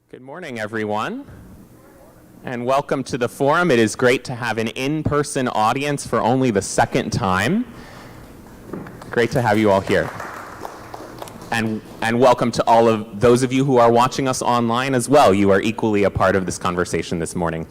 Good morning, everyone, and welcome to the forum. It is great to have an in-person audience for only the second time. Great to have you all here. And welcome to all of those of you who are watching us online as well. You are equally a part of this conversation this morning.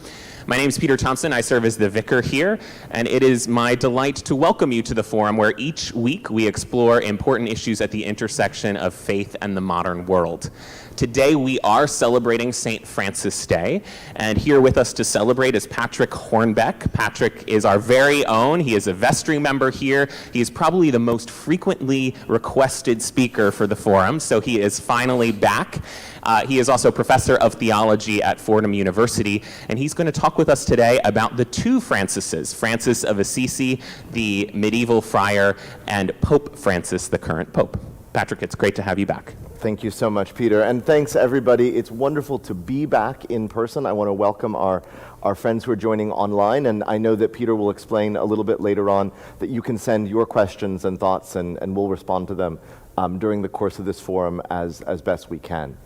My name is Peter Thompson. I serve as the vicar here, and it is my delight to welcome you to the forum where each week we explore important issues at the intersection of faith and the modern world. Today we are celebrating St. Francis Day, and here with us to celebrate is Patrick Hornbeck. Patrick is our very own. He is a vestry member here. He is probably the most frequently requested speaker for the forum, so he is finally back. He is also professor of theology at Fordham University, and he's going to talk with us today about the two Francises, Francis of Assisi, the medieval friar, and Pope Francis, the current pope. Patrick, it's great to have you back. Thank you so much, Peter. And thanks, everybody. It's wonderful to be back in person. I want to welcome our friends who are joining online. And I know that Peter will explain a little bit later on that you can send your questions and thoughts, and we'll respond to them during the course of this forum as best we can.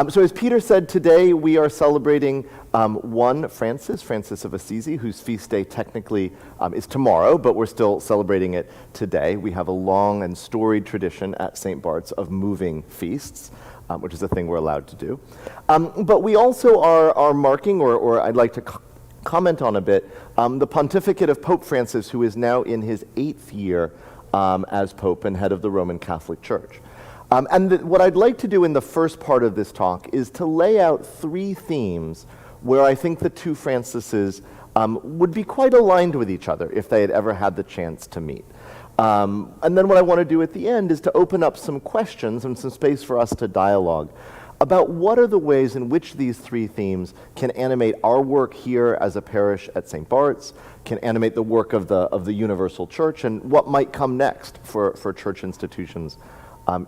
So as Peter said, today we are celebrating one Francis of Assisi, whose feast day technically is tomorrow, but we're still celebrating it today. We have a long and storied tradition at St. Bart's of moving feasts, which is a thing we're allowed to do. But we also are marking, or I'd like to comment on a bit, the pontificate of Pope Francis, who is now in his 8th year as Pope and head of the Roman Catholic Church. What I'd like to do in the first part of this talk is to lay out 3 themes where I think the two Francises would be quite aligned with each other if they had ever had the chance to meet. And then what I want to do at the end is to open up some questions and some space for us to dialogue about what are the ways in which these 3 themes can animate our work here as a parish at St. Bart's, can animate the work of the Universal Church, and what might come next for church institutions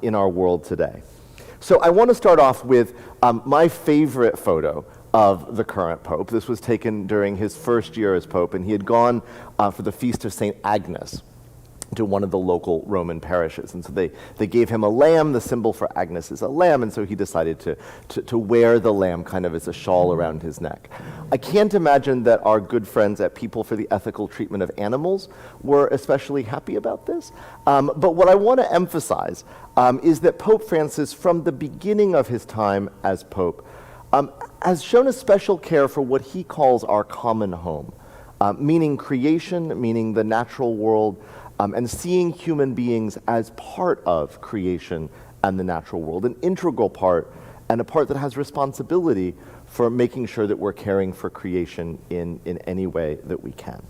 in our world today. So I want to start off with my favorite photo of the current Pope. This was taken during his first year as Pope, and he had gone for the Feast of St. Agnes to one of the local Roman parishes. And so they gave him a lamb. The symbol for Agnes is a lamb, and so he decided to wear the lamb kind of as a shawl around his neck. I can't imagine that our good friends at People for the Ethical Treatment of Animals were especially happy about this. But what I want to emphasize is that Pope Francis, from the beginning of his time as Pope, has shown a special care for what he calls our common home, meaning creation, meaning the natural world, and seeing human beings as part of creation and the natural world, an integral part, and a part that has responsibility for making sure that we're caring for creation in any way that we can.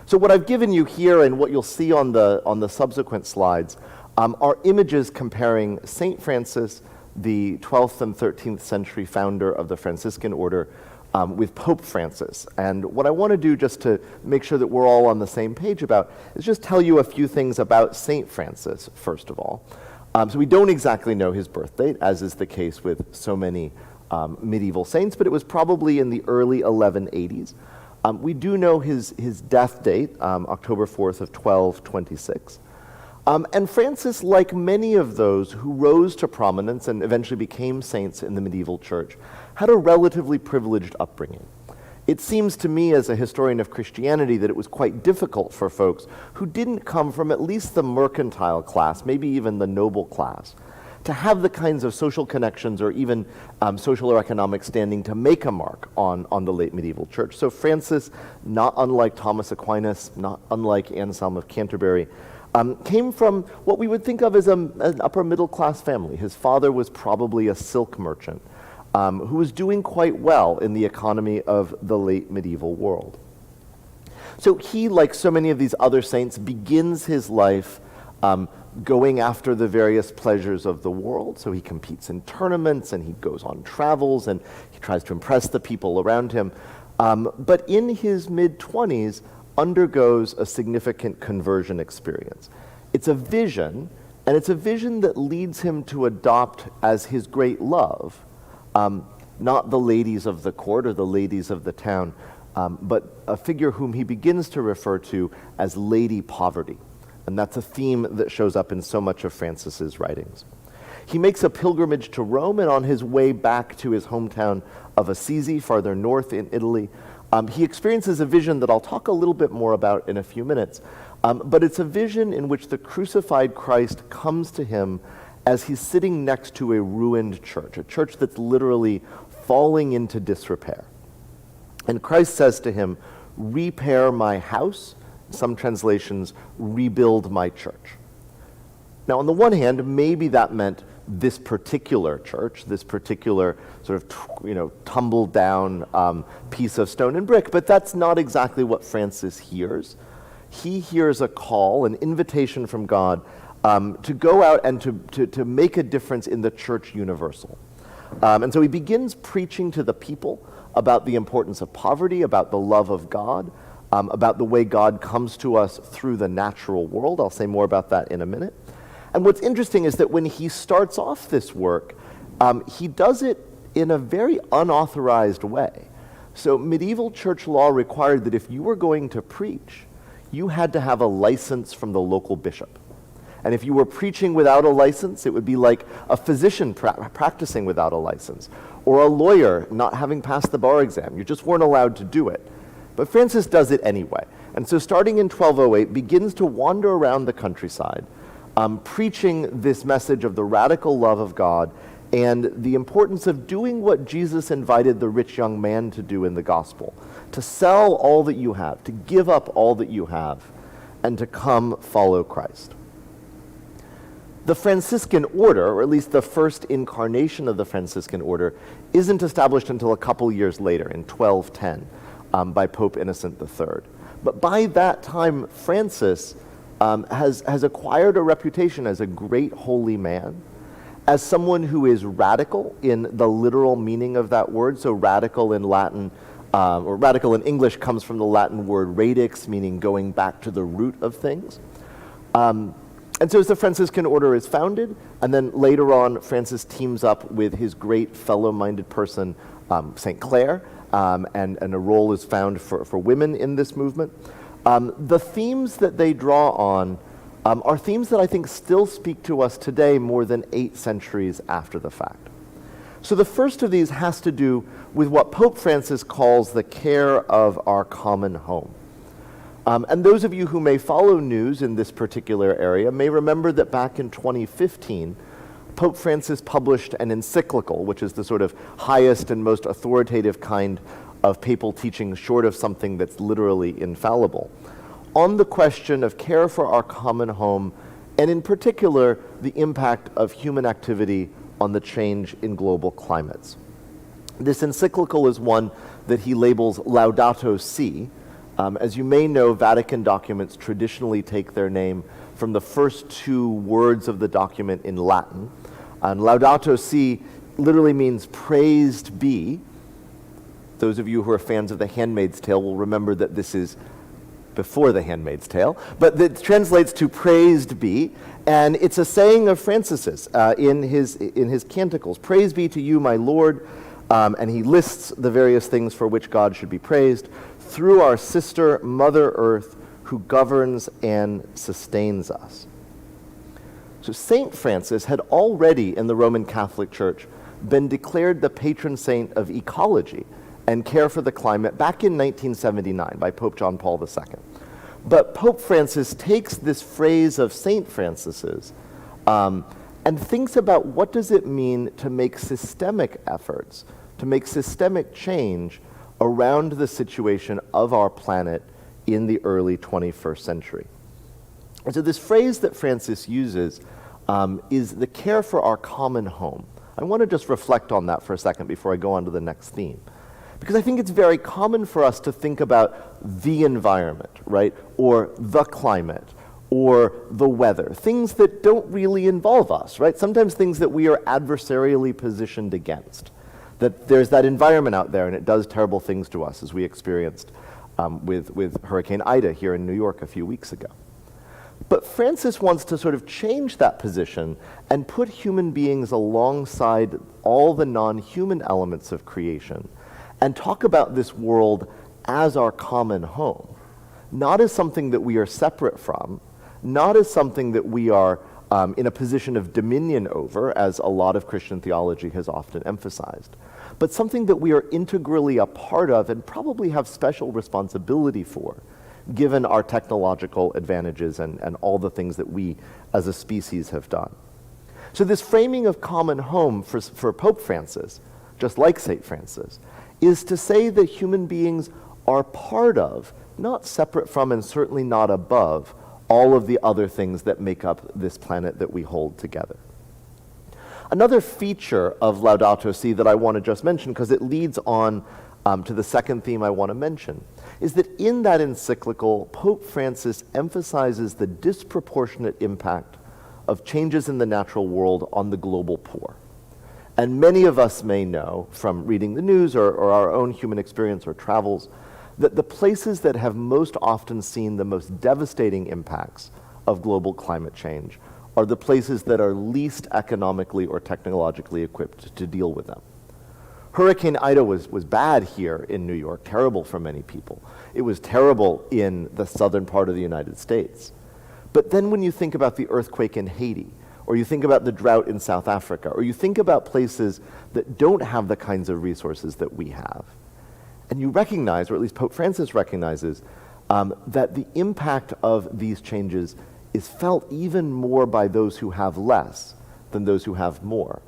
So what I've given you here and what you'll see on the subsequent slides are images comparing St. Francis, the 12th and 13th century founder of the Franciscan order, with Pope Francis. And what I want to do, just to make sure that we're all on the same page about, is just tell you a few things about St. Francis, first of all. So we don't exactly know his birth date, as is the case with so many medieval saints, but it was probably in the early 1180s. We do know his death date, October 4th of 1226. And Francis, like many of those who rose to prominence and eventually became saints in the medieval church, had a relatively privileged upbringing. It seems to me, as a historian of Christianity, that it was quite difficult for folks who didn't come from at least the mercantile class, maybe even the noble class, to have the kinds of social connections or even social or economic standing to make a mark on the late medieval church. So Francis, not unlike Thomas Aquinas, not unlike Anselm of Canterbury, came from what we would think of as an upper middle class family. His father was probably a silk merchant who was doing quite well in the economy of the late medieval world. So he, like so many of these other saints, begins his life going after the various pleasures of the world. So he competes in tournaments and he goes on travels and he tries to impress the people around him. But in his mid-20s, undergoes a significant conversion experience. It's a vision, and it's a vision that leads him to adopt as his great love, not the ladies of the court or the ladies of the town, but a figure whom he begins to refer to as Lady Poverty. And that's a theme that shows up in so much of Francis's writings. He makes a pilgrimage to Rome, and on his way back to his hometown of Assisi, farther north in Italy, he experiences a vision that I'll talk a little bit more about in a few minutes. But it's a vision in which the crucified Christ comes to him as he's sitting next to a ruined church, a church that's literally falling into disrepair. And Christ says to him, "Repair my house." Some translations, "rebuild my church." Now, on the one hand, maybe that meant this particular church, this particular sort of, tumbled down piece of stone and brick, but that's not exactly what Francis hears. He hears a call, an invitation from God to go out and to make a difference in the church universal. And so he begins preaching to the people about the importance of poverty, about the love of God, about the way God comes to us through the natural world. I'll say more about that in a minute. And what's interesting is that when he starts off this work, he does it in a very unauthorized way. So medieval church law required that if you were going to preach, you had to have a license from the local bishop. And if you were preaching without a license, it would be like a physician practicing without a license, or a lawyer not having passed the bar exam. You just weren't allowed to do it. But Francis does it anyway. And so starting in 1208, begins to wander around the countryside, preaching this message of the radical love of God and the importance of doing what Jesus invited the rich young man to do in the gospel, to sell all that you have, to give up all that you have, and to come follow Christ. The Franciscan order, or at least the first incarnation of the Franciscan order, isn't established until a couple years later, in 1210, by Pope Innocent III. But by that time, Francis has acquired a reputation as a great holy man, as someone who is radical in the literal meaning of that word. So radical in Latin, or radical in English, comes from the Latin word radix, meaning going back to the root of things. And so as the Franciscan order is founded, and then later on, Francis teams up with his great fellow-minded person, St. Clare, and a role is found for women in this movement. The themes that they draw on are themes that I think still speak to us today more than 8 centuries after the fact. So the first of these has to do with what Pope Francis calls the care of our common home. And those of you who may follow news in this particular area may remember that back in 2015, Pope Francis published an encyclical, which is the sort of highest and most authoritative kind of papal teaching, short of something that's literally infallible, on the question of care for our common home, and in particular, the impact of human activity on the change in global climates. This encyclical is one that he labels Laudato Si. As you may know, Vatican documents traditionally take their name from the first 2 words of the document in Latin. And Laudato Si literally means praised be. Those of you who are fans of The Handmaid's Tale will remember that this is before The Handmaid's Tale, but it translates to praised be, and it's a saying of Francis's in his canticles. Praise be to you, my Lord, and he lists the various things for which God should be praised, through our sister, Mother Earth, who governs and sustains us. So St. Francis had already in the Roman Catholic Church been declared the patron saint of ecology and care for the climate back in 1979 by Pope John Paul II. But Pope Francis takes this phrase of St. Francis's and thinks about what does it mean to make systemic efforts, to make systemic change around the situation of our planet in the early 21st century. And so this phrase that Francis uses is the care for our common home. I want to just reflect on that for a second before I go on to the next theme. Because I think it's very common for us to think about the environment, right? Or the climate, or the weather. Things that don't really involve us, right? Sometimes things that we are adversarially positioned against. That there's that environment out there and it does terrible things to us, as we experienced with Hurricane Ida here in New York a few weeks ago. But Francis wants to sort of change that position and put human beings alongside all the non-human elements of creation and talk about this world as our common home, not as something that we are separate from, not as something that we are in a position of dominion over, as a lot of Christian theology has often emphasized, but something that we are integrally a part of and probably have special responsibility for, given our technological advantages and all the things that we as a species have done. So this framing of common home for Pope Francis, just like St. Francis, is to say that human beings are part of, not separate from, and certainly not above, all of the other things that make up this planet that we hold together. Another feature of Laudato Si that I want to just mention, because it leads on to the second theme I want to mention, is that in that encyclical, Pope Francis emphasizes the disproportionate impact of changes in the natural world on the global poor. And many of us may know from reading the news or our own human experience or travels that the places that have most often seen the most devastating impacts of global climate change are the places that are least economically or technologically equipped to deal with them. Hurricane Ida was bad here in New York, terrible for many people. It was terrible in the southern part of the United States. But then when you think about the earthquake in Haiti, or you think about the drought in South Africa, or you think about places that don't have the kinds of resources that we have, and you recognize, or at least Pope Francis recognizes, that the impact of these changes is felt even more by those who have less than those who have more.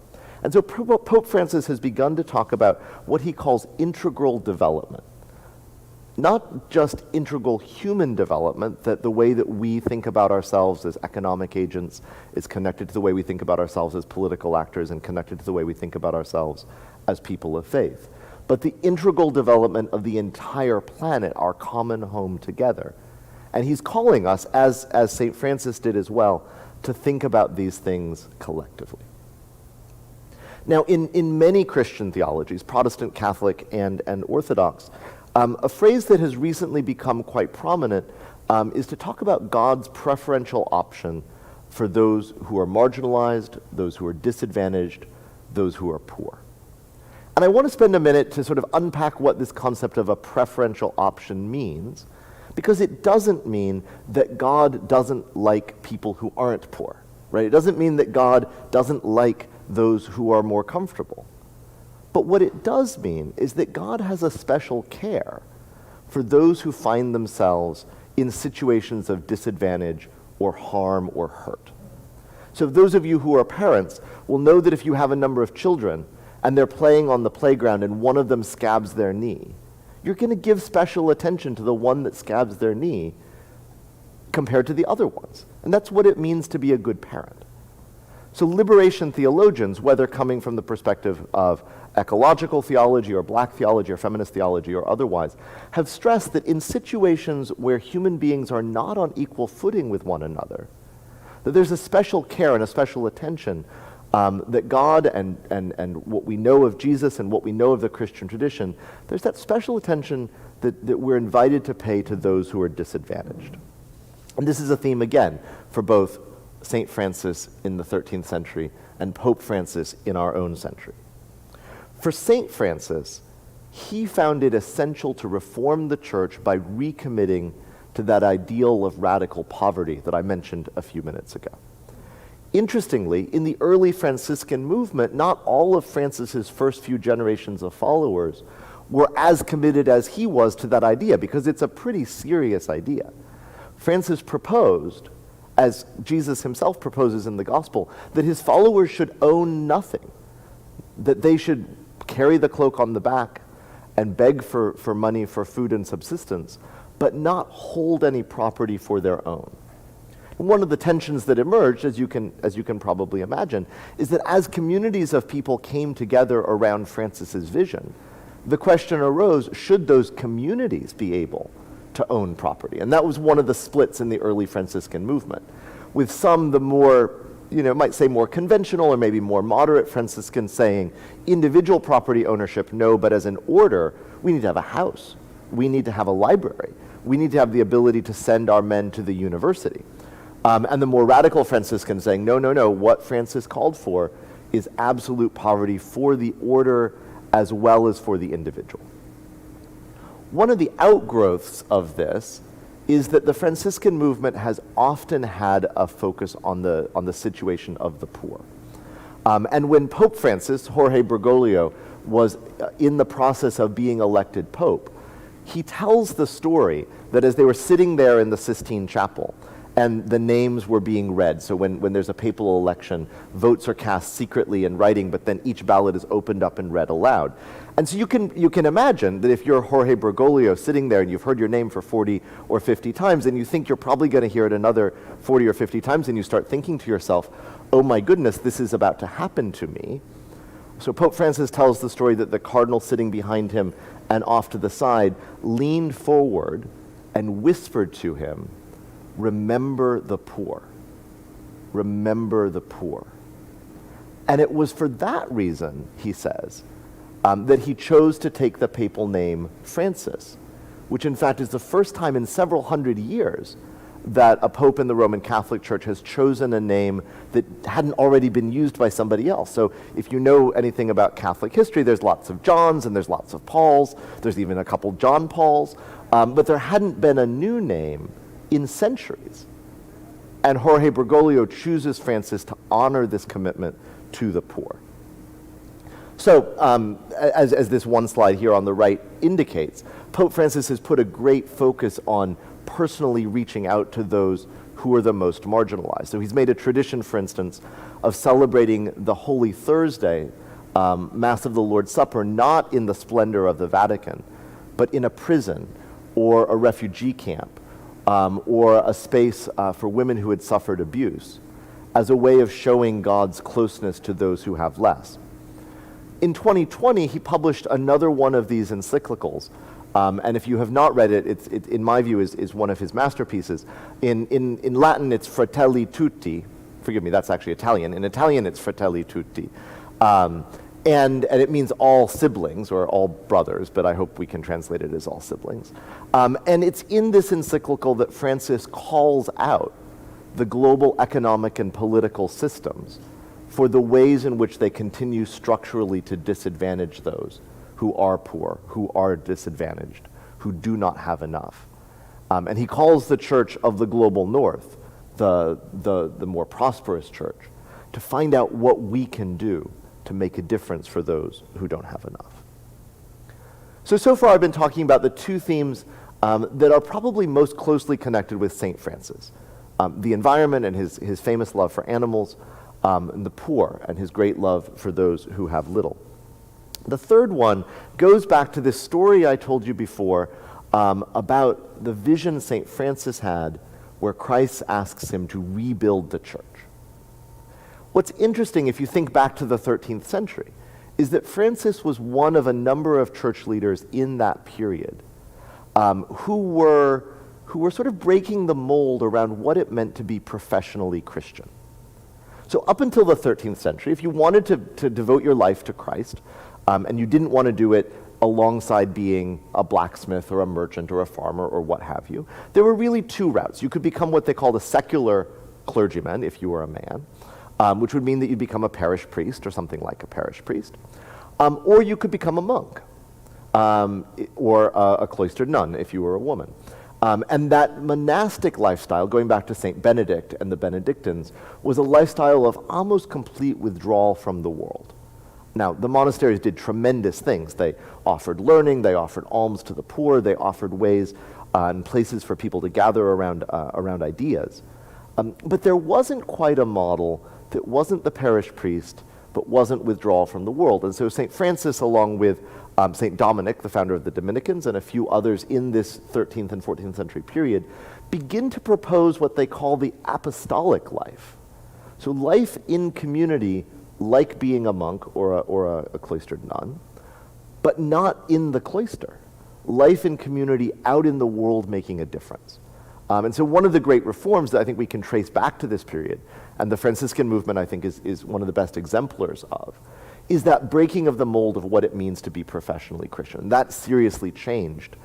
And so Pope Francis has begun to talk about what he calls integral development. Not just integral human development, that the way that we think about ourselves as economic agents is connected to the way we think about ourselves as political actors and connected to the way we think about ourselves as people of faith, but the integral development of the entire planet, our common home together. And he's calling us, as St. Francis did as well, to think about these things collectively. Now, in many Christian theologies, Protestant, Catholic, and Orthodox, a phrase that has recently become quite prominent is to talk about God's preferential option for those who are marginalized, those who are disadvantaged, those who are poor. And I want to spend a minute to sort of unpack what this concept of a preferential option means, because it doesn't mean that God doesn't like people who aren't poor, right? It doesn't mean that God doesn't like those who are more comfortable. But what it does mean is that God has a special care for those who find themselves in situations of disadvantage or harm or hurt. So those of you who are parents will know that if you have a number of children and they're playing on the playground and one of them scabs their knee, you're going to give special attention to the one that scabs their knee compared to the other ones. And that's what it means to be a good parent. So liberation theologians, whether coming from the perspective of ecological theology or black theology or feminist theology or otherwise, have stressed that in situations where human beings are not on equal footing with one another, that there's a special care and a special attention that God and what we know of Jesus and what we know of the Christian tradition, there's that special attention that we're invited to pay to those who are disadvantaged. And this is a theme, again, for both St. Francis in the 13th century and Pope Francis in our own century. For St. Francis, he found it essential to reform the church by recommitting to that ideal of radical poverty that I mentioned a few minutes ago. Interestingly, in the early Franciscan movement, not all of Francis's first few generations of followers were as committed as he was to that idea, because it's a pretty serious idea. Francis proposed, as Jesus himself proposes in the gospel, that his followers should own nothing, that they should carry the cloak on the back and beg for money for food and subsistence, but not hold any property for their own. One of the tensions that emerged, as you can probably imagine, is that as communities of people came together around Francis's vision, the question arose, should those communities be able to own property? And that was one of the splits in the early Franciscan movement. With some, the more, might say more conventional or maybe more moderate Franciscans saying, individual property ownership, no, but as an order, we need to have a house. We need to have a library. We need to have the ability to send our men to the university. And the more radical Franciscans saying, no, what Francis called for is absolute poverty for the order as well as for the individual. One of the outgrowths of this is that the Franciscan movement has often had a focus on the situation of the poor. And when Pope Francis, Jorge Bergoglio, was in the process of being elected Pope, he tells the story that as they were sitting there in the Sistine Chapel, and the names were being read. So when there's a papal election, votes are cast secretly in writing, but then each ballot is opened up and read aloud. And so you can imagine that if you're Jorge Bergoglio sitting there and you've heard your name for 40 or 50 times, and you think you're probably going to hear it another 40 or 50 times, and you start thinking to yourself, oh my goodness, this is about to happen to me. So Pope Francis tells the story that the cardinal sitting behind him and off to the side leaned forward and whispered to him, "Remember the poor. Remember the poor." And it was for that reason, he says, that he chose to take the papal name Francis, which in fact is the first time in several hundred years that a pope in the Roman Catholic Church has chosen a name that hadn't already been used by somebody else. So if you know anything about Catholic history, there's lots of Johns and there's lots of Pauls. There's even a couple John Pauls. But there hadn't been a new name in centuries. And Jorge Bergoglio chooses Francis to honor this commitment to the poor. So, as this one slide here on the right indicates, Pope Francis has put a great focus on personally reaching out to those who are the most marginalized. So he's made a tradition, for instance, of celebrating the Holy Thursday, Mass of the Lord's Supper, not in the splendor of the Vatican, but in a prison or a refugee camp, or a space for women who had suffered abuse, as a way of showing God's closeness to those who have less. In 2020, he published another one of these encyclicals, and if you have not read it, it in my view, is one of his masterpieces. In Latin, it's Fratelli Tutti. Forgive me, that's actually Italian. In Italian, it's Fratelli Tutti. And it means all siblings, or all brothers, but I hope we can translate it as all siblings. And it's in this encyclical that Francis calls out the global economic and political systems for the ways in which they continue structurally to disadvantage those who are poor, who are disadvantaged, who do not have enough. And he calls the Church of the Global North, the more prosperous church, to find out what we can do to make a difference for those who don't have enough. So far I've been talking about the two themes that are probably most closely connected with St. Francis. The environment and his famous love for animals, and the poor and his great love for those who have little. The third one goes back to this story I told you before about the vision St. Francis had where Christ asks him to rebuild the church. What's interesting, if you think back to the 13th century, is that Francis was one of a number of church leaders in that period who were sort of breaking the mold around what it meant to be professionally Christian. So up until the 13th century, if you wanted to devote your life to Christ, and you didn't want to do it alongside being a blacksmith or a merchant or a farmer or what have you, there were really two routes. You could become what they called a secular clergyman if you were a man, which would mean that you'd become a parish priest or something like a parish priest, or you could become a monk, or a cloistered nun if you were a woman. And that monastic lifestyle, going back to St. Benedict and the Benedictines, was a lifestyle of almost complete withdrawal from the world. Now, the monasteries did tremendous things. They offered learning, they offered alms to the poor, they offered ways and places for people to gather around ideas. But there wasn't quite a model that wasn't the parish priest, but wasn't withdrawal from the world. And so St. Francis, along with St. Dominic, the founder of the Dominicans, and a few others in this 13th and 14th century period, begin to propose what they call the apostolic life. So life in community, like being a monk or a cloistered nun, but not in the cloister. Life in community out in the world making a difference. And so one of the great reforms that I think we can trace back to this period, and the Franciscan movement I think is one of the best exemplars of, is that breaking of the mold of what it means to be professionally Christian. That seriously changed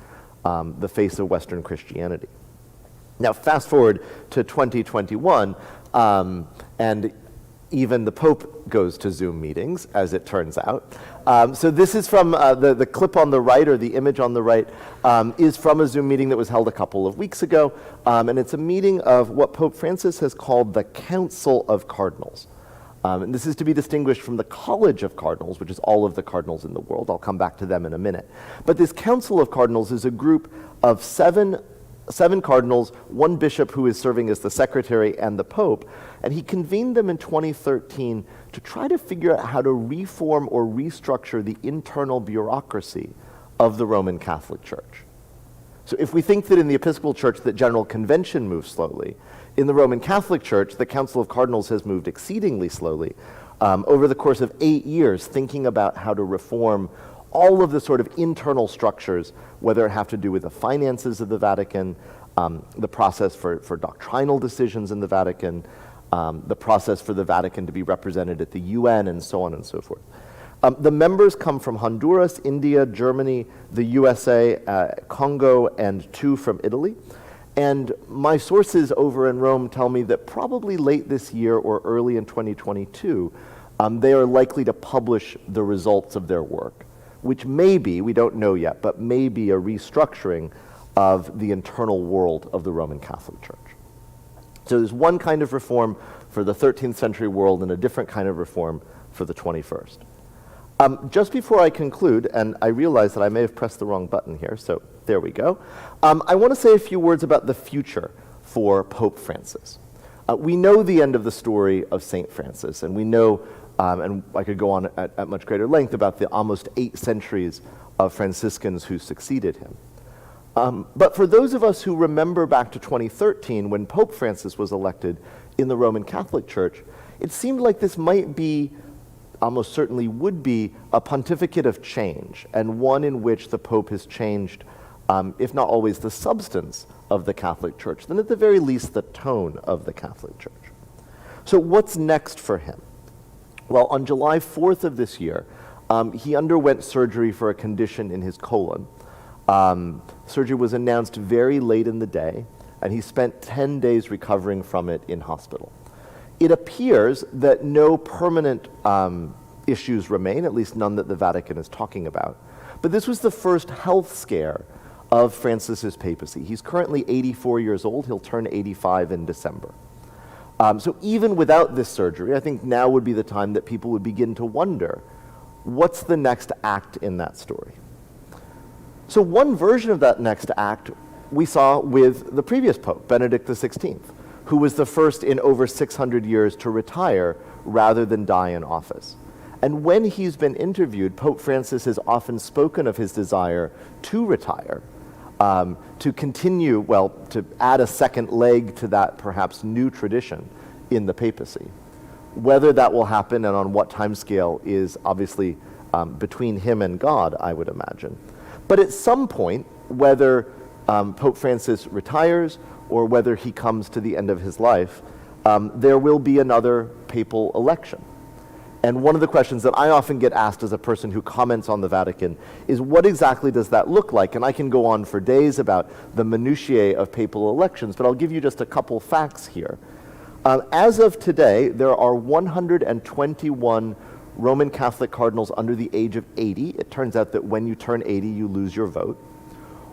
the face of Western Christianity. Now fast forward to 2021, and Even the Pope goes to Zoom meetings, as it turns out. So this is from the clip on the right, or the image on the right, is from a Zoom meeting that was held a couple of weeks ago. And it's a meeting of what Pope Francis has called the Council of Cardinals. And this is to be distinguished from the College of Cardinals, which is all of the cardinals in the world. I'll come back to them in a minute. But this Council of Cardinals is a group of seven cardinals, one bishop who is serving as the secretary, and the Pope. And he convened them in 2013 to try to figure out how to reform or restructure the internal bureaucracy of the Roman Catholic Church. So if we think that in the Episcopal Church that General Convention moves slowly, in the Roman Catholic Church, the Council of Cardinals has moved exceedingly slowly over the course of 8 years, thinking about how to reform all of the sort of internal structures, whether it have to do with the finances of the Vatican, the process for doctrinal decisions in the Vatican, the process for the Vatican to be represented at the UN, and so on and so forth. The members come from Honduras, India, Germany, the USA, Congo, and 2 from Italy. And my sources over in Rome tell me that probably late this year or early in 2022, they are likely to publish the results of their work, which may be, we don't know yet, but may be a restructuring of the internal world of the Roman Catholic Church. So there's one kind of reform for the 13th century world and a different kind of reform for the 21st. Just before I conclude, and I realize that I may have pressed the wrong button here, so there we go. I want to say a few words about the future for Pope Francis. We know the end of the story of St. Francis, and we know, and I could go on at much greater length, about the almost 8 centuries of Franciscans who succeeded him. But for those of us who remember back to 2013, when Pope Francis was elected in the Roman Catholic Church, it seemed like this might be, almost certainly would be, a pontificate of change, and one in which the Pope has changed, if not always the substance of the Catholic Church, then at the very least the tone of the Catholic Church. So what's next for him? Well, on July 4th of this year, he underwent surgery for a condition in his colon. Surgery was announced very late in the day, and he spent 10 days recovering from it in hospital. It appears that no permanent issues remain, at least none that the Vatican is talking about. But this was the first health scare of Francis's papacy. He's currently 84 years old. He'll turn 85 in December. So even without this surgery, I think now would be the time that people would begin to wonder, what's the next act in that story? So one version of that next act we saw with the previous Pope, Benedict XVI, who was the first in over 600 years to retire rather than die in office. And when he's been interviewed, Pope Francis has often spoken of his desire to retire, to continue, well, to add a second leg to that perhaps new tradition in the papacy. Whether that will happen and on what timescale is obviously between him and God, I would imagine. But at some point, whether Pope Francis retires or whether he comes to the end of his life, there will be another papal election. And one of the questions that I often get asked as a person who comments on the Vatican is, what exactly does that look like? And I can go on for days about the minutiae of papal elections, but I'll give you just a couple facts here. As of today, there are 121 Roman Catholic cardinals under the age of 80. It turns out that when you turn 80, you lose your vote.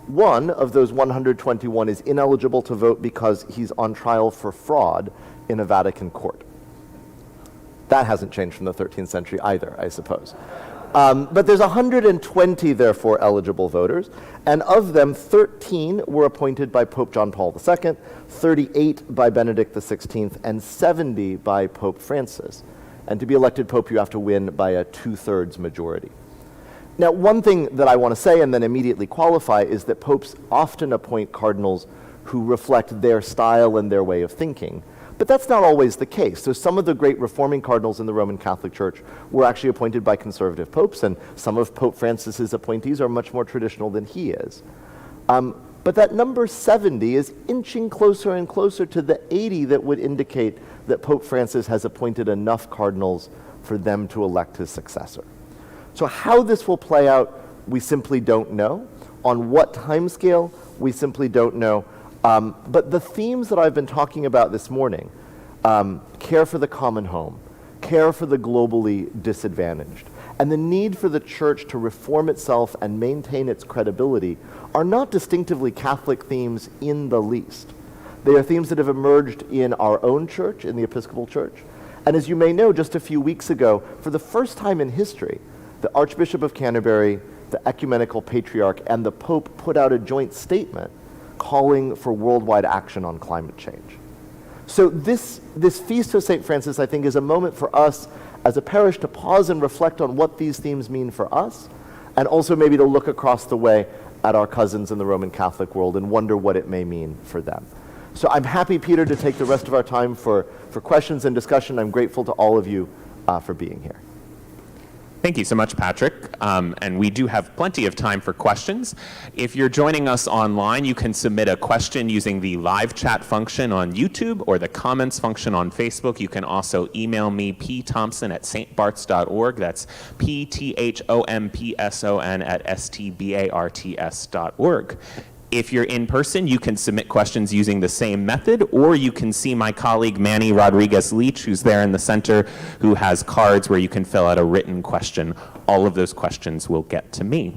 One of those 121 is ineligible to vote because he's on trial for fraud in a Vatican court. That hasn't changed from the 13th century either, I suppose. But there's 120, therefore, eligible voters, and of them, 13 were appointed by Pope John Paul II, 38 by Benedict XVI, and 70 by Pope Francis. And to be elected Pope, you have to win by a 2/3 majority. Now, one thing that I want to say and then immediately qualify is that popes often appoint cardinals who reflect their style and their way of thinking. But that's not always the case. So some of the great reforming cardinals in the Roman Catholic Church were actually appointed by conservative popes, and some of Pope Francis's appointees are much more traditional than he is. But that number 70 is inching closer and closer to the 80 that would indicate that Pope Francis has appointed enough cardinals for them to elect his successor. So how this will play out, we simply don't know. On what timescale, we simply don't know. But the themes that I've been talking about this morning, care for the common home, care for the globally disadvantaged, and the need for the church to reform itself and maintain its credibility are not distinctively Catholic themes in the least. They are themes that have emerged in our own church, in the Episcopal Church. And as you may know, just a few weeks ago, for the first time in history, the Archbishop of Canterbury, the Ecumenical Patriarch, and the Pope put out a joint statement calling for worldwide action on climate change. So this Feast of St. Francis, I think, is a moment for us as a parish to pause and reflect on what these themes mean for us, and also maybe to look across the way at our cousins in the Roman Catholic world and wonder what it may mean for them. So I'm happy, Peter, to take the rest of our time for questions and discussion. I'm grateful to all of you for being here. Thank you so much, Patrick. And we do have plenty of time for questions. If you're joining us online, you can submit a question using the live chat function on YouTube or the comments function on Facebook. You can also email me, pthompson@stbarts.org. That's pthompson@stbarts.org. If you're in person, you can submit questions using the same method, or you can see my colleague Manny Rodriguez-Leach, who's there in the center, who has cards where you can fill out a written question. All of those questions will get to me.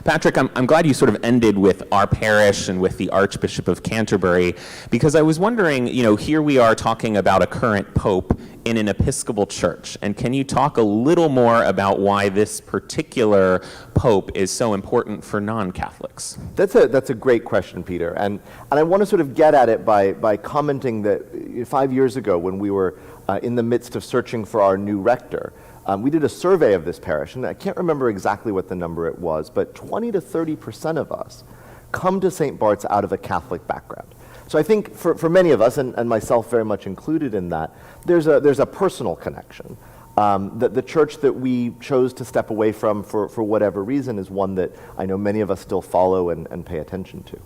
Patrick, I'm glad you sort of ended with our parish and with the Archbishop of Canterbury, because I was wondering, here we are talking about a current pope in an Episcopal church, and can you talk a little more about why this particular pope is so important for non-Catholics? That's a great question, Peter, and I want to sort of get at it by commenting that 5 years ago, when we were in the midst of searching for our new rector, we did a survey of this parish, and I can't remember exactly what the number it was, but 20 to 30% of us come to St. Bart's out of a Catholic background. So I think for many of us, and myself very much included in that, there's a personal connection. That the church that we chose to step away from for whatever reason is one that I know many of us still follow and pay attention to.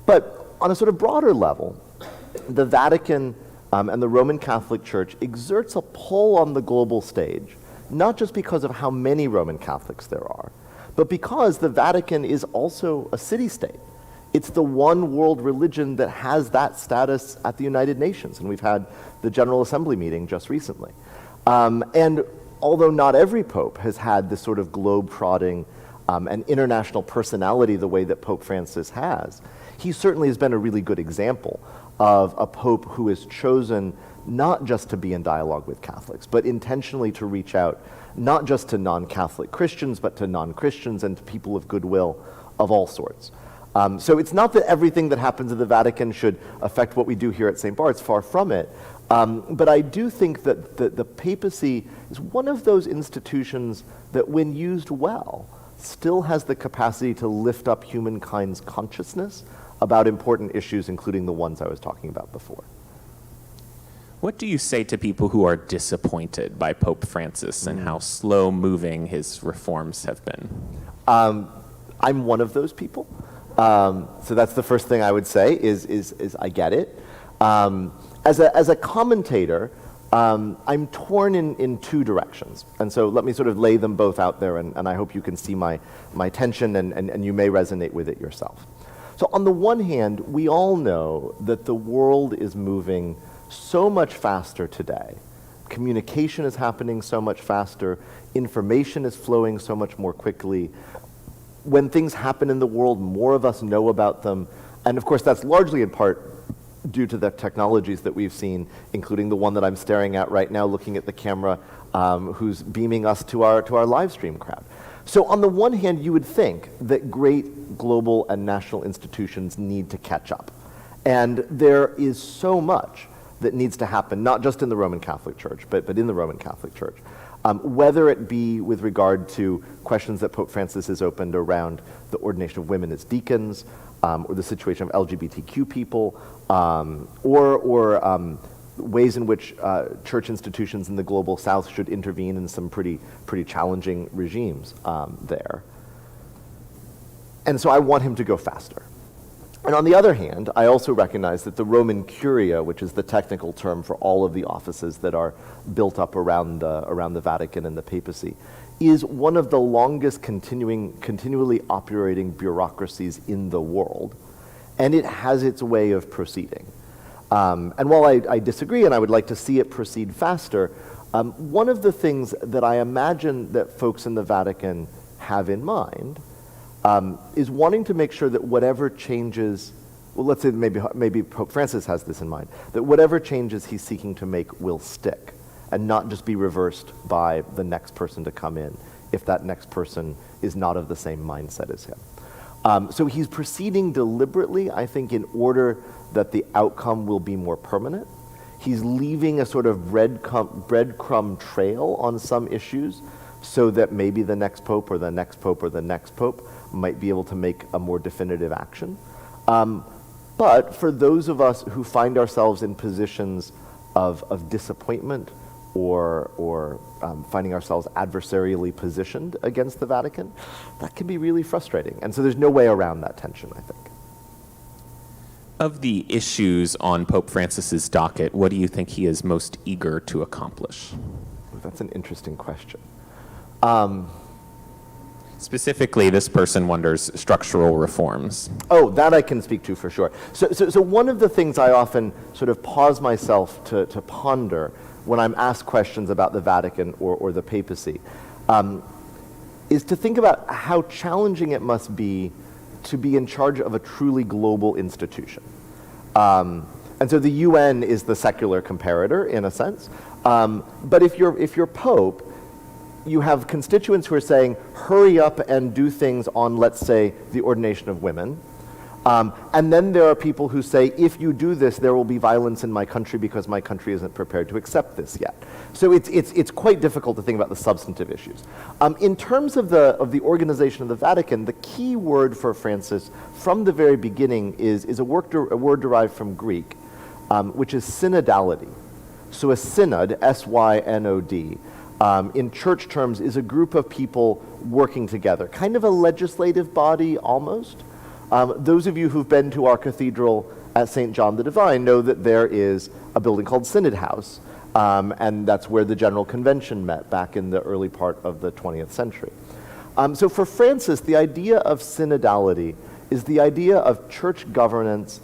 But on a sort of broader level, the Vatican and the Roman Catholic Church exerts a pull on the global stage, not just because of how many Roman Catholics there are, but because the Vatican is also a city-state. It's the one world religion that has that status at the United Nations, and we've had the General Assembly meeting just recently. And although not every pope has had this sort of globe-trotting and international personality the way that Pope Francis has, he certainly has been a really good example of a pope who has chosen not just to be in dialogue with Catholics, but intentionally to reach out not just to non-Catholic Christians, but to non-Christians and to people of goodwill of all sorts. So it's not that everything that happens at the Vatican should affect what we do here at St. Bart's, far from it. But I do think that the papacy is one of those institutions that, when used well, still has the capacity to lift up humankind's consciousness about important issues, including the ones I was talking about before. What do you say to people who are disappointed by Pope Francis and how slow-moving his reforms have been? I'm one of those people. So that's the first thing I would say is I get it. As a commentator, I'm torn in two directions. And so let me sort of lay them both out there, and I hope you can see my tension and you may resonate with it yourself. So on the one hand, we all know that the world is moving so much faster today. Communication is happening so much faster. Information is flowing so much more quickly. When things happen in the world, more of us know about them. And of course, that's largely in part due to the technologies that we've seen, including the one that I'm staring at right now, looking at the camera, who's beaming us to our live stream crowd. So on the one hand, you would think that great global and national institutions need to catch up. And there is so much that needs to happen, not just in the Roman Catholic Church, but in the Roman Catholic Church. Whether it be with regard to questions that Pope Francis has opened around the ordination of women as deacons, or the situation of LGBTQ people, or ways in which church institutions in the global south should intervene in some pretty challenging regimes there. And so I want him to go faster. And on the other hand, I also recognize that the Roman Curia, which is the technical term for all of the offices that are built up around the Vatican and the papacy, is one of the longest continually operating bureaucracies in the world, and it has its way of proceeding. And while I disagree and I would like to see it proceed faster, one of the things that I imagine that folks in the Vatican have in mind is wanting to make sure that whatever changes, well, let's say maybe Pope Francis has this in mind, that whatever changes he's seeking to make will stick and not just be reversed by the next person to come in if that next person is not of the same mindset as him. So he's proceeding deliberately, I think, in order that the outcome will be more permanent. He's leaving a sort of breadcrumb trail on some issues so that maybe the next pope or the next pope or the next pope might be able to make a more definitive action. But for those of us who find ourselves in positions of disappointment or finding ourselves adversarially positioned against the Vatican, that can be really frustrating. And so there's no way around that tension, I think. Of the issues on Pope Francis's docket, what do you think he is most eager to accomplish? That's an interesting question. Specifically, this person wonders structural reforms. Oh, that I can speak to for sure. So one of the things I often sort of pause myself to ponder when I'm asked questions about the Vatican or the papacy is to think about how challenging it must be to be in charge of a truly global institution. And so the UN is the secular comparator in a sense. But if you're Pope, you have constituents who are saying, hurry up and do things on, let's say, the ordination of women. And then there are people who say, if you do this, there will be violence in my country because my country isn't prepared to accept this yet. So it's quite difficult to think about the substantive issues. In terms of the organization of the Vatican, the key word for Francis from the very beginning is a word derived from Greek, which is synodality. So a synod, S-Y-N-O-D, in church terms is a group of people working together, kind of a legislative body almost. Those of you who've been to our cathedral at St. John the Divine know that there is a building called Synod House, and that's where the General Convention met back in the early part of the 20th century. So for Francis, the idea of synodality is the idea of church governance,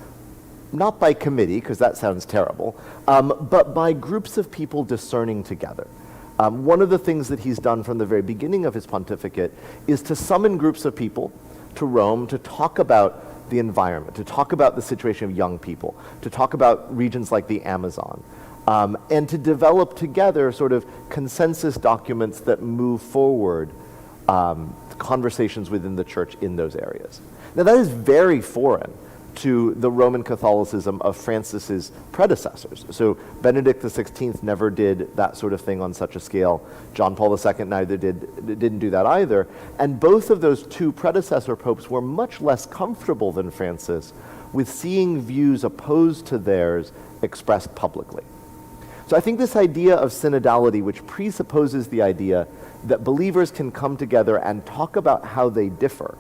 not by committee, because that sounds terrible, but by groups of people discerning together. One of the things that he's done from the very beginning of his pontificate is to summon groups of people to Rome to talk about the environment, to talk about the situation of young people, to talk about regions like the Amazon, and to develop together sort of consensus documents that move forward conversations within the church in those areas. Now that is very foreign to the Roman Catholicism of Francis's predecessors. So Benedict XVI never did that sort of thing on such a scale. John Paul II didn't do that either. And both of those two predecessor popes were much less comfortable than Francis with seeing views opposed to theirs expressed publicly. So I think this idea of synodality, which presupposes the idea that believers can come together and talk about how they differ,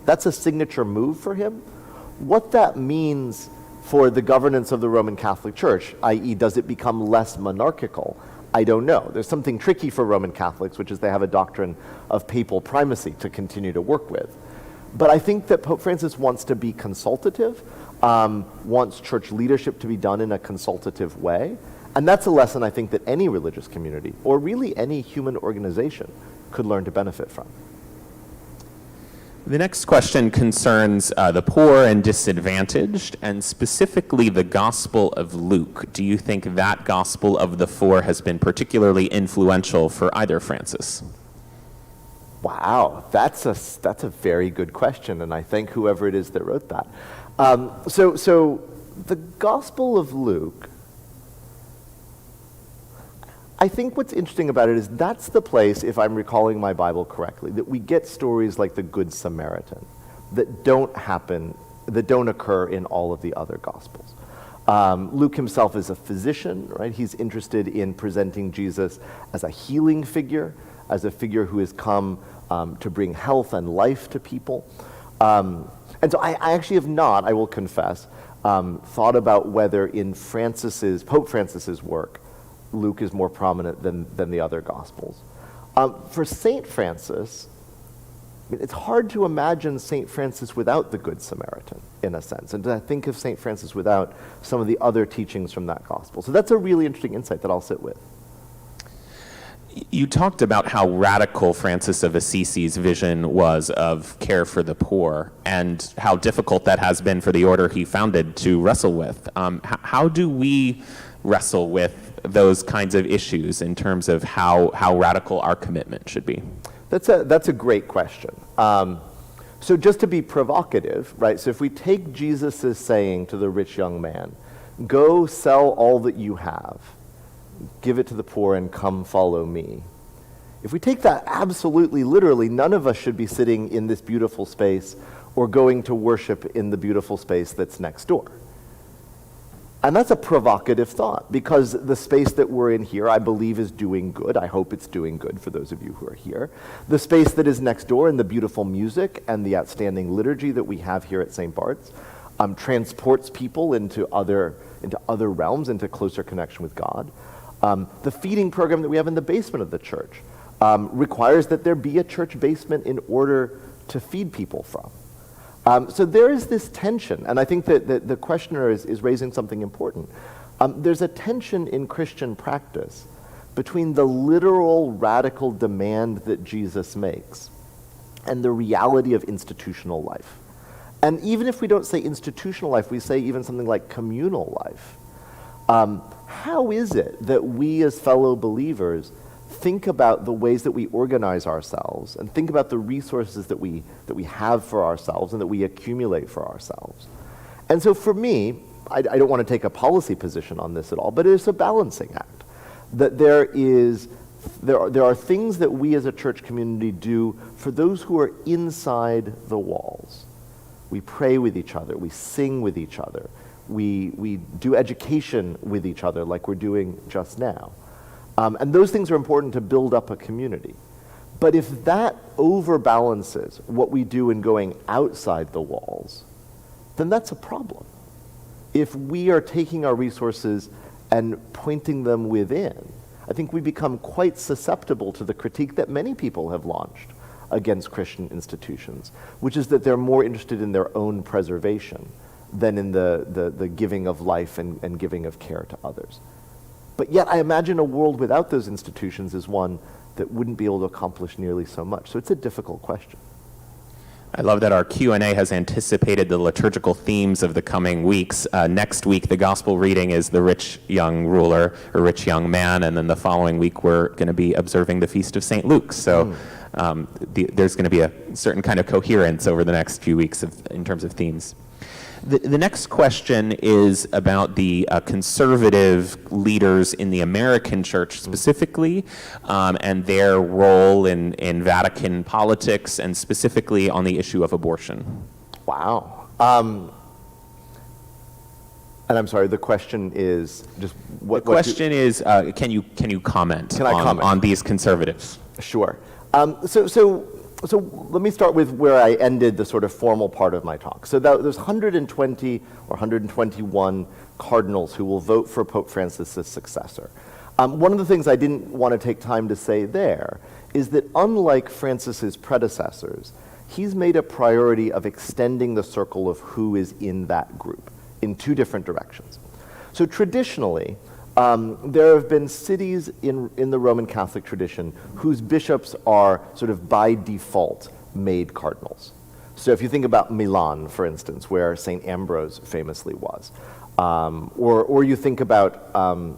that's a signature move for him. What that means for the governance of the Roman Catholic Church, i.e. does it become less monarchical, I don't know. There's something tricky for Roman Catholics, which is they have a doctrine of papal primacy to continue to work with. But I think that Pope Francis wants to be consultative, wants church leadership to be done in a consultative way, and that's a lesson I think that any religious community, or really any human organization, could learn to benefit from. The next question concerns the poor and disadvantaged, and specifically the Gospel of Luke. Do you think that Gospel of the four has been particularly influential for either Francis? Wow, that's a very good question, and I thank whoever it is that wrote that. So the Gospel of Luke, I think what's interesting about it is that's the place, if I'm recalling my Bible correctly, that we get stories like the Good Samaritan that don't occur in all of the other Gospels. Luke himself is a physician, right? He's interested in presenting Jesus as a healing figure, as a figure who has come to bring health and life to people. And so I actually have not, I will confess, thought about whether in Pope Francis's work, Luke is more prominent than the other Gospels. For St. Francis, it's hard to imagine St. Francis without the Good Samaritan, in a sense, and to think of St. Francis without some of the other teachings from that gospel. So that's a really interesting insight that I'll sit with. You talked about how radical Francis of Assisi's vision was of care for the poor and how difficult that has been for the order he founded to wrestle with. How do we wrestle with those kinds of issues in terms of how radical our commitment should be? That's a great question. So just to be provocative, right? So if we take Jesus' saying to the rich young man, go sell all that you have, give it to the poor and come follow me. If we take that absolutely literally, none of us should be sitting in this beautiful space or going to worship in the beautiful space that's next door. And that's a provocative thought, because the space that we're in here, I believe, is doing good. I hope it's doing good for those of you who are here. The space that is next door and the beautiful music and the outstanding liturgy that we have here at St. Bart's transports people into other realms, into closer connection with God. The feeding program that we have in the basement of the church requires that there be a church basement in order to feed people from. So there is this tension, and I think that the questioner is raising something important. There's a tension in Christian practice between the literal radical demand that Jesus makes and the reality of institutional life. And even if we don't say institutional life, we say even something like communal life. How is it that we as fellow believers think about the ways that we organize ourselves and think about the resources that we have for ourselves and that we accumulate for ourselves? And so for me, I don't want to take a policy position on this at all, but it's a balancing act. That there are things that we as a church community do for those who are inside the walls. We pray with each other, we sing with each other, we do education with each other like we're doing just now. And those things are important to build up a community. But if that overbalances what we do in going outside the walls, then that's a problem. If we are taking our resources and pointing them within, I think we become quite susceptible to the critique that many people have launched against Christian institutions, which is that they're more interested in their own preservation than in the giving of life and giving of care to others. But yet I imagine a world without those institutions is one that wouldn't be able to accomplish nearly so much. So it's a difficult question. I love that our Q&A has anticipated the liturgical themes of the coming weeks. Next week, the gospel reading is the rich young ruler, or rich young man, and then the following week we're going to be observing the Feast of St. Luke. So there's going to be a certain kind of coherence over the next few weeks in terms of themes. The next question is about the conservative leaders in the American church specifically, and their role in Vatican politics, and specifically on the issue of abortion. Wow. And I'm sorry, the question is just what... The question is, can you comment on these conservatives? Sure. So let me start with where I ended the sort of formal part of my talk. So there's 120 or 121 cardinals who will vote for Pope Francis' successor. One of the things I didn't want to take time to say there is that unlike Francis's predecessors, he's made a priority of extending the circle of who is in that group in two different directions. So traditionally, there have been cities in the Roman Catholic tradition whose bishops are sort of by default made cardinals. So if you think about Milan, for instance, where St. Ambrose famously was, or you think about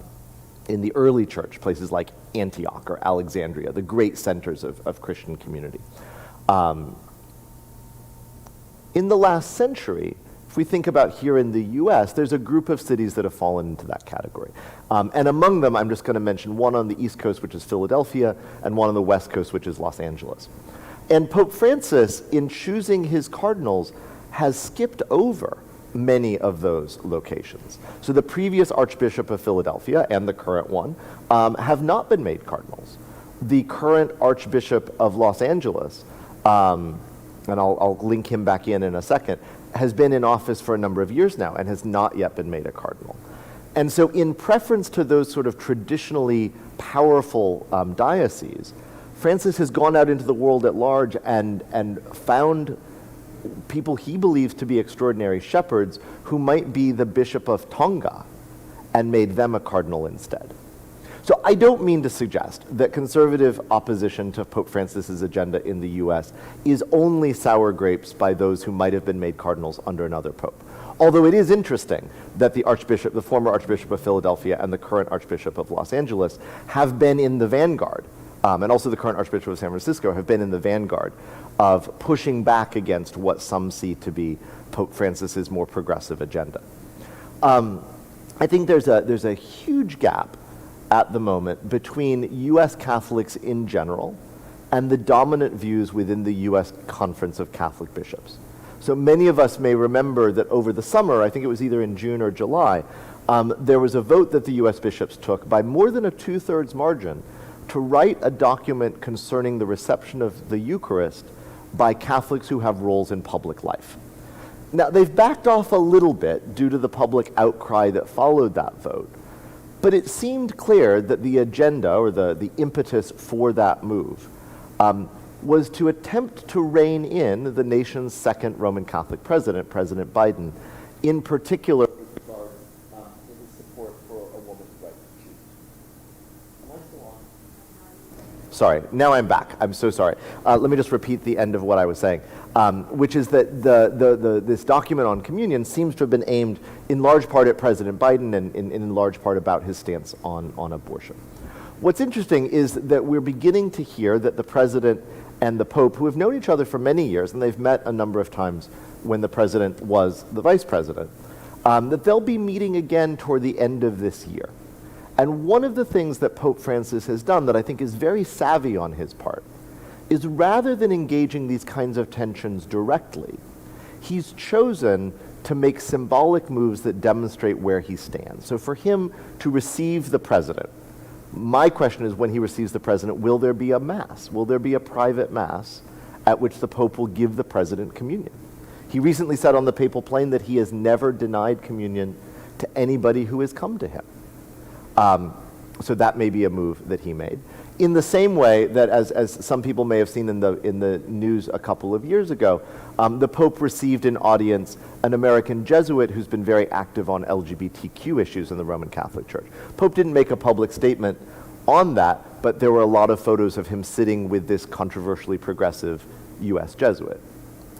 in the early church, places like Antioch or Alexandria, the great centers of Christian community. In the last century, if we think about here in the US, there's a group of cities that have fallen into that category. And among them, I'm just going to mention one on the East Coast, which is Philadelphia, and one on the West Coast, which is Los Angeles. And Pope Francis, in choosing his cardinals, has skipped over many of those locations. So the previous Archbishop of Philadelphia and the current one have not been made cardinals. The current Archbishop of Los Angeles, and I'll link him back in a second, has been in office for a number of years now and has not yet been made a cardinal. And so in preference to those sort of traditionally powerful dioceses, Francis has gone out into the world at large and found people he believes to be extraordinary shepherds who might be the Bishop of Tonga and made them a cardinal instead. So I don't mean to suggest that conservative opposition to Pope Francis's agenda in the US is only sour grapes by those who might have been made cardinals under another pope. Although it is interesting that the former Archbishop of Philadelphia and the current Archbishop of Los Angeles have been in the vanguard, and also the current Archbishop of San Francisco have been in the vanguard of pushing back against what some see to be Pope Francis's more progressive agenda. I think there's a huge gap at the moment between US Catholics in general and the dominant views within the US Conference of Catholic Bishops. So many of us may remember that over the summer, I think it was either in June or July, there was a vote that the US bishops took by more than a 2/3 margin to write a document concerning the reception of the Eucharist by Catholics who have roles in public life. Now, they've backed off a little bit due to the public outcry that followed that vote, but it seemed clear that the agenda, or the impetus for that move, was to attempt to rein in the nation's second Roman Catholic president, President Biden, in particular in his support for a woman's right to choose. Am I still on? Sorry, now I'm back. I'm so sorry. Let me just repeat the end of what I was saying, which is that this document on communion seems to have been aimed in large part at President Biden and in large part about his stance on abortion. What's interesting is that we're beginning to hear that the president and the Pope, who have known each other for many years, and they've met a number of times when the president was the vice president, that they'll be meeting again toward the end of this year. And one of the things that Pope Francis has done that I think is very savvy on his part is, rather than engaging these kinds of tensions directly, he's chosen to make symbolic moves that demonstrate where he stands. So for him to receive the president, my question is, when he receives the president, will there be a mass? Will there be a private mass at which the Pope will give the president communion? He recently said on the papal plane that he has never denied communion to anybody who has come to him. So that may be a move that he made. In the same way that, as some people may have seen in the news a couple of years ago, the Pope received in audience an American Jesuit who's been very active on LGBTQ issues in the Roman Catholic Church. Pope didn't make a public statement on that, but there were a lot of photos of him sitting with this controversially progressive US Jesuit.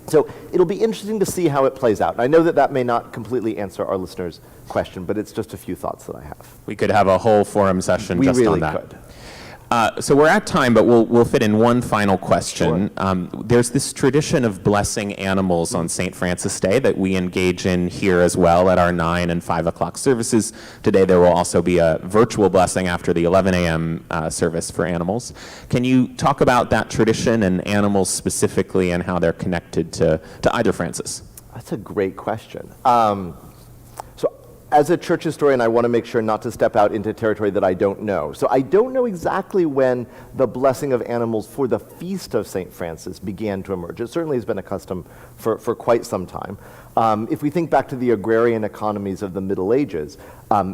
So it'll be interesting to see how it plays out. I know that that may not completely answer our listeners' question, but it's just a few thoughts that I have. We could have a whole forum session just really on that. Could. So we're at time, but we'll fit in one final question. Sure. There's this tradition of blessing animals on St. Francis Day that we engage in here as well at our 9 and 5 o'clock services. Today there will also be a virtual blessing after the 11 a.m. Service for animals. Can you talk about that tradition and animals specifically and how they're connected to either Francis? That's a great question. As a church historian, I want to make sure not to step out into territory that I don't know. So I don't know exactly when the blessing of animals for the feast of St. Francis began to emerge. It certainly has been a custom for quite some time. If we think back to the agrarian economies of the Middle Ages,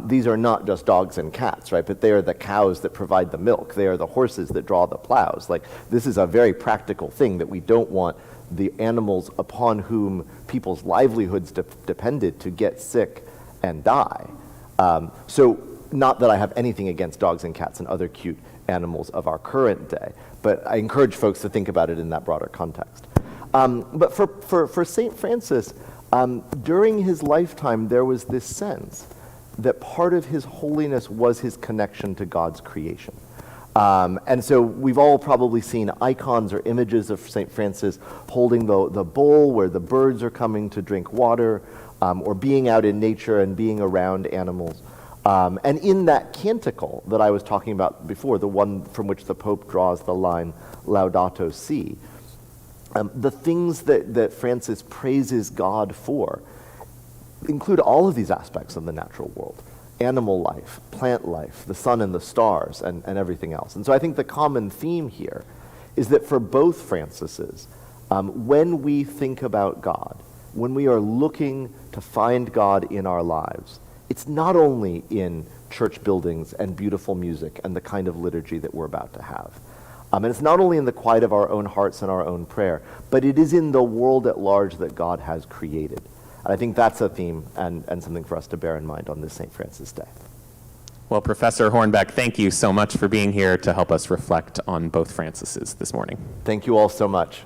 these are not just dogs and cats, right? But they are the cows that provide the milk. They are the horses that draw the plows. Like, this is a very practical thing that we don't want the animals upon whom people's livelihoods depended to get sick and die. So not that I have anything against dogs and cats and other cute animals of our current day, but I encourage folks to think about it in that broader context. But for St. Francis, during his lifetime, there was this sense that part of his holiness was his connection to God's creation. And so we've all probably seen icons or images of St. Francis holding the bowl where the birds are coming to drink water, or being out in nature and being around animals. And in that canticle that I was talking about before, the one from which the Pope draws the line, Laudato Si, the things that Francis praises God for include all of these aspects of the natural world: animal life, plant life, the sun and the stars, and everything else. And so I think the common theme here is that for both Francises, when we think about God, when we are looking to find God in our lives, it's not only in church buildings and beautiful music and the kind of liturgy that we're about to have. And it's not only in the quiet of our own hearts and our own prayer, but it is in the world at large that God has created. And I think that's a theme and something for us to bear in mind on this St. Francis Day. Well, Professor Hornbeck, thank you so much for being here to help us reflect on both Francises this morning. Thank you all so much.